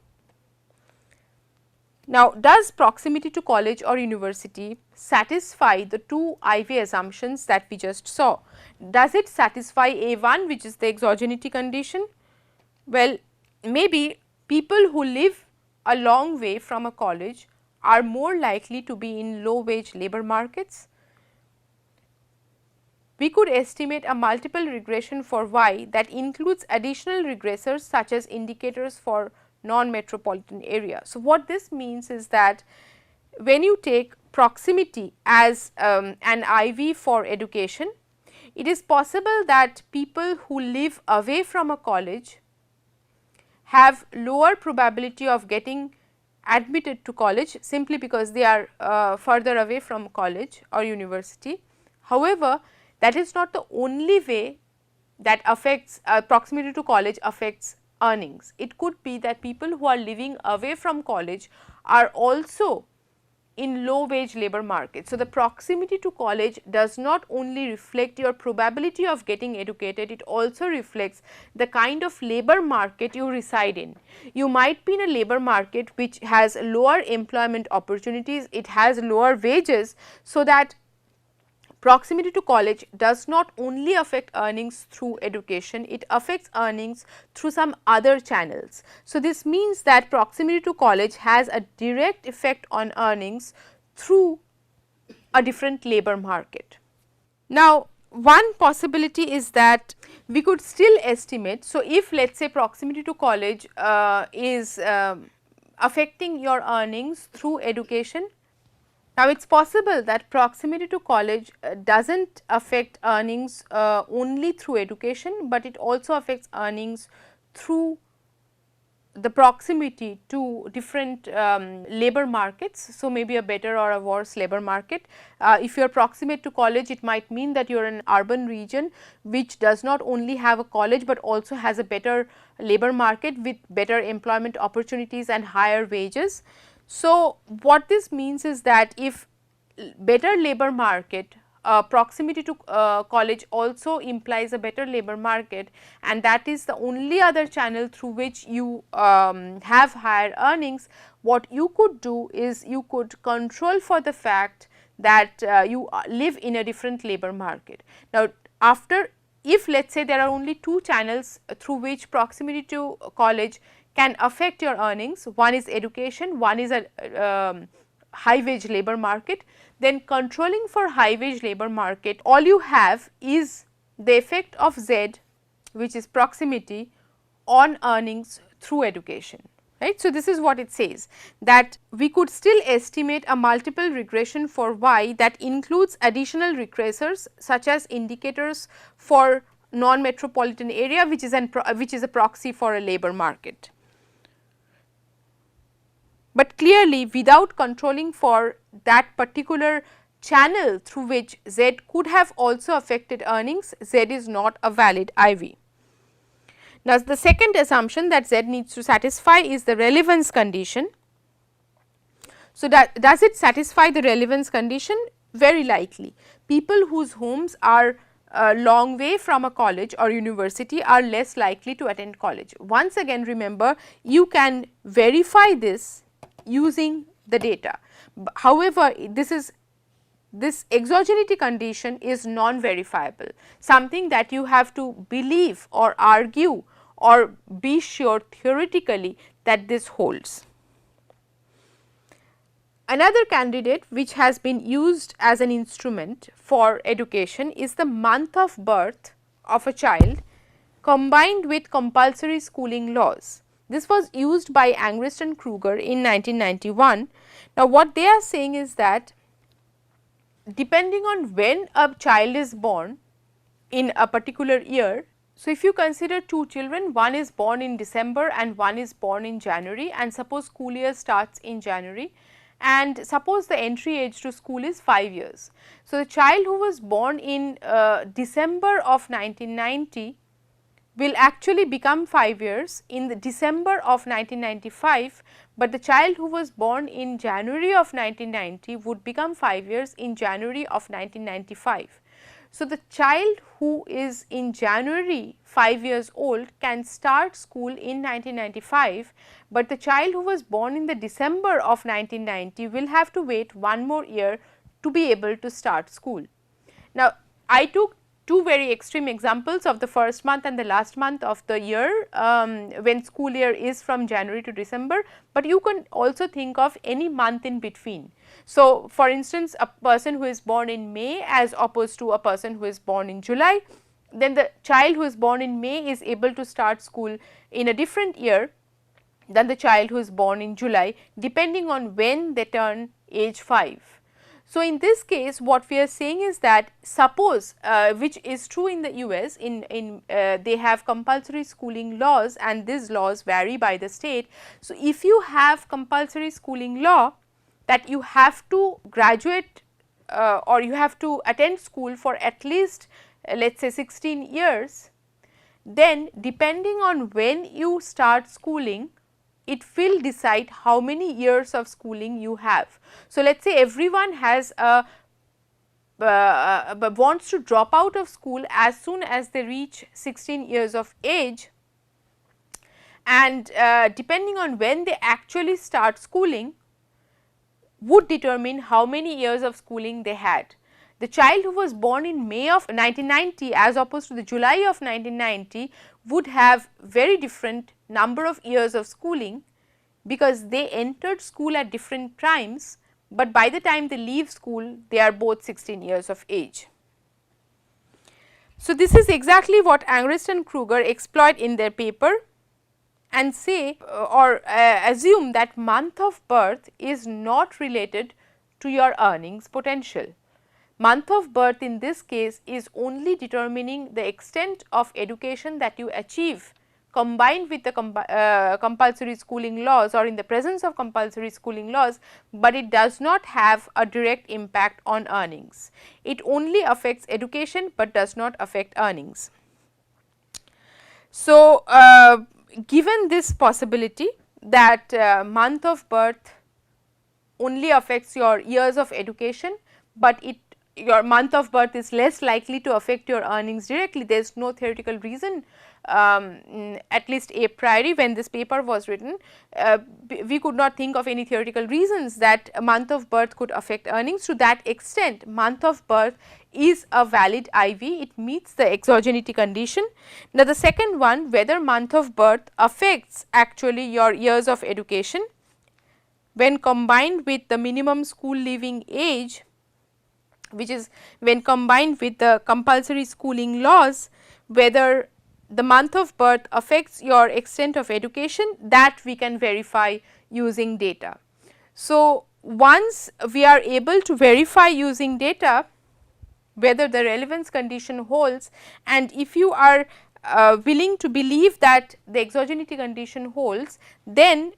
Now, does proximity to college or university satisfy the two IV assumptions that we just saw? Does it satisfy A1, which is the exogeneity condition? Well, maybe people who live a long way from a college are more likely to be in low wage labor markets. We could estimate a multiple regression for Y that includes additional regressors such as indicators for non-metropolitan area. So, what this means is that when you take proximity as an IV for education, it is possible that people who live away from a college have lower probability of getting admitted to college simply because they are further away from college or university. However, that is not the only way that affects proximity to college affects earnings. It could be that people who are living away from college are also in low wage labor market. So, the proximity to college does not only reflect your probability of getting educated, it also reflects the kind of labor market you reside in. You might be in a labor market which has lower employment opportunities, it has lower wages. So, that proximity to college does not only affect earnings through education, it affects earnings through some other channels. So, this means that proximity to college has a direct effect on earnings through a different labor market. Now, one possibility is that we could still estimate. So, if let us say proximity to college is affecting your earnings through education. Now, it is possible that proximity to college does not affect earnings only through education, but it also affects earnings through the proximity to different labor markets. So, maybe a better or a worse labor market. If you are proximate to college, it might mean that you are in an urban region which does not only have a college, but also has a better labor market with better employment opportunities and higher wages. So, what this means is that if better labor market, proximity to college also implies a better labor market, and that is the only other channel through which you have higher earnings. What you could do is you could control for the fact that you live in a different labor market. Now, after, if let us say there are only two channels through which proximity to college can affect your earnings, one is education, one is a high wage labor market, then controlling for high wage labor market, all you have is the effect of Z, which is proximity, on earnings through education, right. So, this is what it says, that we could still estimate a multiple regression for Y that includes additional regressors such as indicators for non-metropolitan area, which is a proxy for a labor market. But clearly, without controlling for that particular channel through which Z could have also affected earnings, Z is not a valid IV. Now, the second assumption that Z needs to satisfy is the relevance condition. So, does it satisfy the relevance condition? Very likely. People whose homes are a long way from a college or university are less likely to attend college. Once again, remember, you can verify this using the data. However, this exogeneity condition is non-verifiable, something that you have to believe or argue or be sure theoretically that this holds. Another candidate which has been used as an instrument for education is the month of birth of a child combined with compulsory schooling laws. This was used by Angrist and Kruger in 1991. Now, what they are saying is that depending on when a child is born in a particular year, so if you consider two children, one is born in December and one is born in January, and suppose school year starts in January, and suppose the entry age to school is 5 years. So, the child who was born in December of 1990 will actually become 5 years in the December of 1995, but the child who was born in January of 1990 would become 5 years in January of 1995. So, the child who is in January 5 years old can start school in 1995, but the child who was born in the December of 1990 will have to wait one more year to be able to start school. Now, I took two very extreme examples of the first month and the last month of the year when school year is from January to December, but you can also think of any month in between. So, for instance, a person who is born in May as opposed to a person who is born in July, then the child who is born in May is able to start school in a different year than the child who is born in July, depending on when they turn age 5. So, in this case what we are saying is that suppose which is true in the US, they have compulsory schooling laws and these laws vary by the state. So, if you have compulsory schooling law that you have to graduate or you have to attend school for at least let us say 16 years, then depending on when you start schooling, it will decide how many years of schooling you have. So, let us say everyone has wants to drop out of school as soon as they reach 16 years of age, and depending on when they actually start schooling would determine how many years of schooling they had. The child who was born in May of 1990 as opposed to the July of 1990 would have very different number of years of schooling, because they entered school at different times, but by the time they leave school they are both 16 years of age. So, this is exactly what Angrist and Kruger exploit in their paper and say or assume that month of birth is not related to your earnings potential. Month of birth in this case is only determining the extent of education that you achieve combined with the compulsory schooling laws or in the presence of compulsory schooling laws, but it does not have a direct impact on earnings. It only affects education, but does not affect earnings. So, given this possibility that month of birth only affects your years of education, but your month of birth is less likely to affect your earnings directly. There is no theoretical reason, at least a priori when this paper was written, we could not think of any theoretical reasons that a month of birth could affect earnings. To that extent, month of birth is a valid IV, it meets the exogeneity condition. Now, the second one, whether month of birth affects actually your years of education when combined with the minimum school leaving age, which is when combined with the compulsory schooling laws, whether the month of birth affects your extent of education, that we can verify using data. So, once we are able to verify using data whether the relevance condition holds, and if you are willing to believe that the exogeneity condition holds, then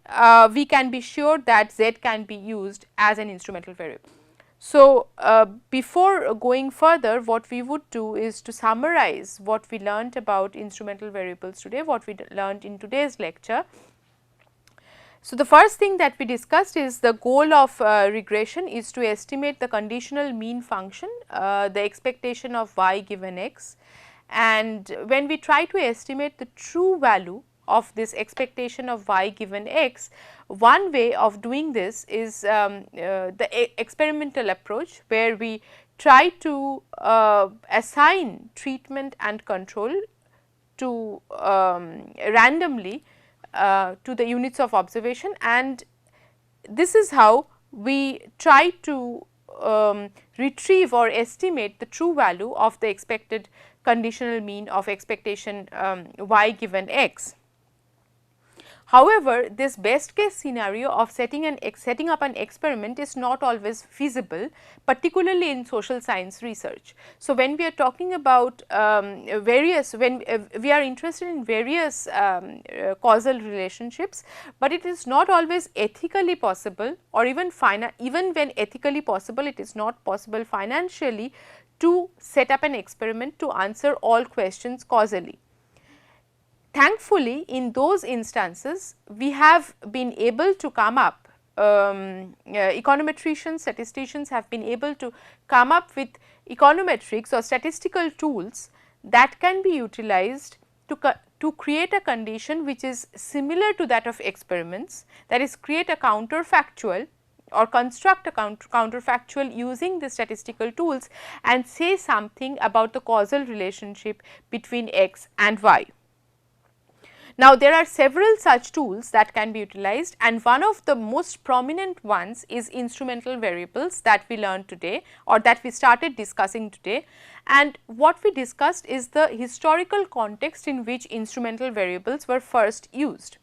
we can be sure that Z can be used as an instrumental variable. So, before going further, what we would do is to summarize what we learnt about instrumental variables today, what we learnt in today's lecture. So, the first thing that we discussed is the goal of regression is to estimate the conditional mean function, the expectation of y given x, and when we try to estimate the true value of this expectation of y given x, one way of doing this is the experimental approach, where we try to assign treatment and control to randomly to the units of observation, and this is how we try to retrieve or estimate the true value of the expected conditional mean of expectation y given x. However, this best case scenario of setting up an experiment is not always feasible, particularly in social science research. So, when we are talking about when we are interested in various causal relationships, but it is not always ethically possible, or even when ethically possible, it is not possible financially to set up an experiment to answer all questions causally. Thankfully, in those instances, we have been able to come up, econometricians, statisticians have been able to come up with econometrics or statistical tools that can be utilized to create a condition which is similar to that of experiments, that is, create a counterfactual or construct a counterfactual using the statistical tools and say something about the causal relationship between x and y. Now, there are several such tools that can be utilized, and one of the most prominent ones is instrumental variables that we learned today, or that we started discussing today. And what we discussed is the historical context in which instrumental variables were first used.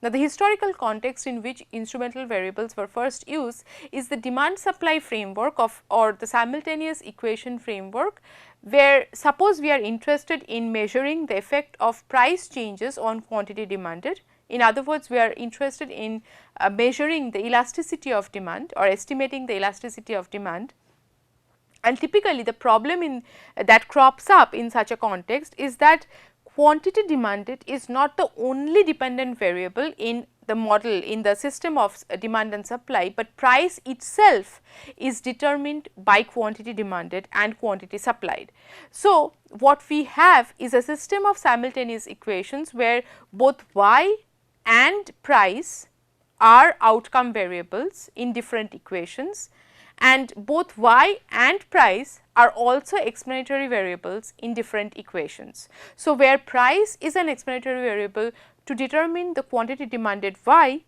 Now, the historical context in which instrumental variables were first used is the demand supply framework or the simultaneous equation framework, where suppose we are interested in measuring the effect of price changes on quantity demanded. In other words, we are interested in measuring the elasticity of demand or estimating the elasticity of demand. And typically the problem that crops up in such a context is that quantity demanded is not the only dependent variable in the model, in the system of demand and supply, but price itself is determined by quantity demanded and quantity supplied. So, what we have is a system of simultaneous equations where both y and price are outcome variables in different equations, and both y and price are also explanatory variables in different equations. So, where price is an explanatory variable to determine the quantity demanded y,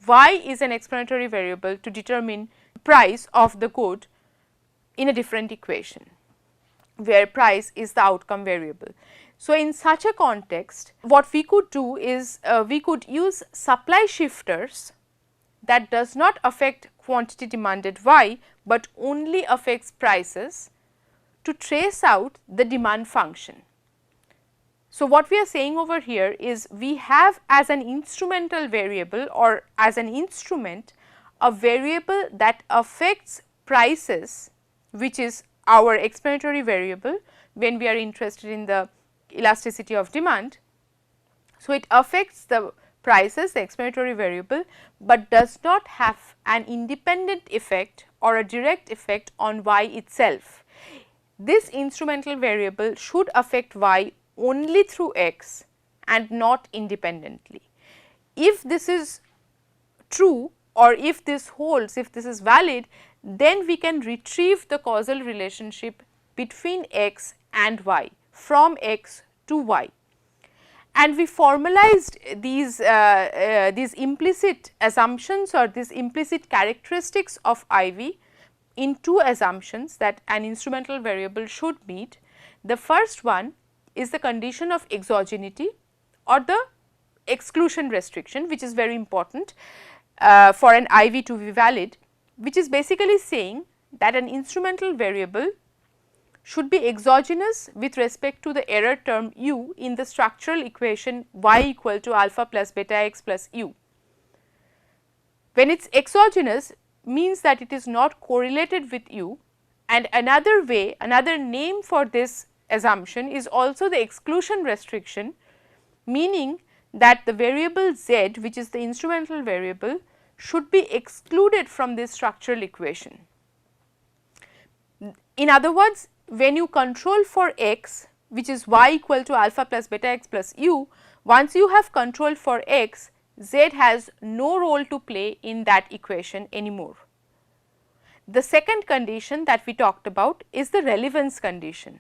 y is an explanatory variable to determine price of the good in a different equation, where price is the outcome variable. So, in such a context, what we could do is we could use supply shifters that does not affect quantity demanded y, but only affects prices to trace out the demand function. So, what we are saying over here is we have as an instrumental variable or as an instrument a variable that affects prices, which is our explanatory variable when we are interested in the elasticity of demand. So, it affects the prices, the explanatory variable, but does not have an independent effect or a direct effect on y itself. This instrumental variable should affect y only through x and not independently. If this is true or if this holds, if this is valid, then we can retrieve the causal relationship between x and y, from x to y. And we formalized these implicit assumptions or these implicit characteristics of IV in two assumptions that an instrumental variable should meet. The first one is the condition of exogeneity or the exclusion restriction, which is very important for an IV to be valid, which is basically saying that an instrumental variable should be exogenous with respect to the error term u in the structural equation y equal to alpha plus beta x plus u. When it is exogenous means that it is not correlated with u, and another way, another name for this assumption is also the exclusion restriction, meaning that the variable z, which is the instrumental variable, should be excluded from this structural equation. In other words, when you control for x, which is y equal to alpha plus beta x plus u, once you have control for x, z has no role to play in that equation anymore. The second condition that we talked about is the relevance condition,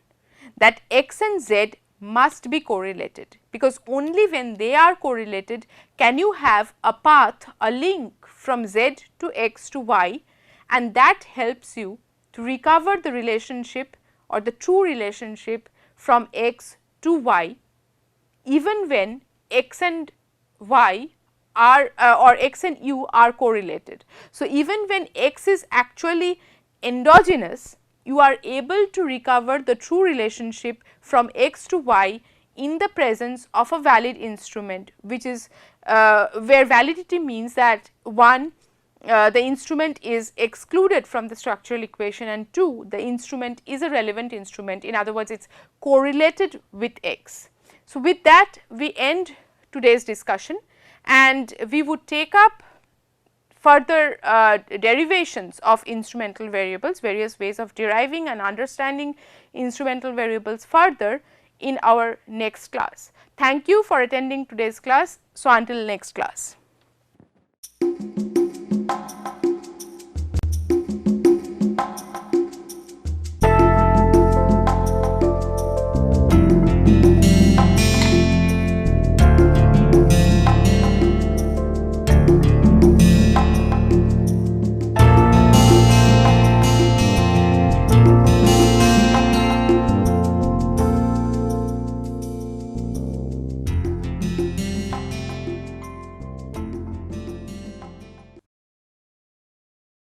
that x and z must be correlated, because only when they are correlated can you have a path, a link from z to x to y, and that helps you to recover the relationship or the true relationship from x to y, even when x and y are or x and u are correlated. So, even when x is actually endogenous, you are able to recover the true relationship from x to y in the presence of a valid instrument, which is where validity means that one, the instrument is excluded from the structural equation, and two, the instrument is a relevant instrument, in other words it is correlated with x. So, with that we end today's discussion, and we would take up further derivations of instrumental variables, various ways of deriving and understanding instrumental variables further in our next class. Thank you for attending today's class. So, until next class.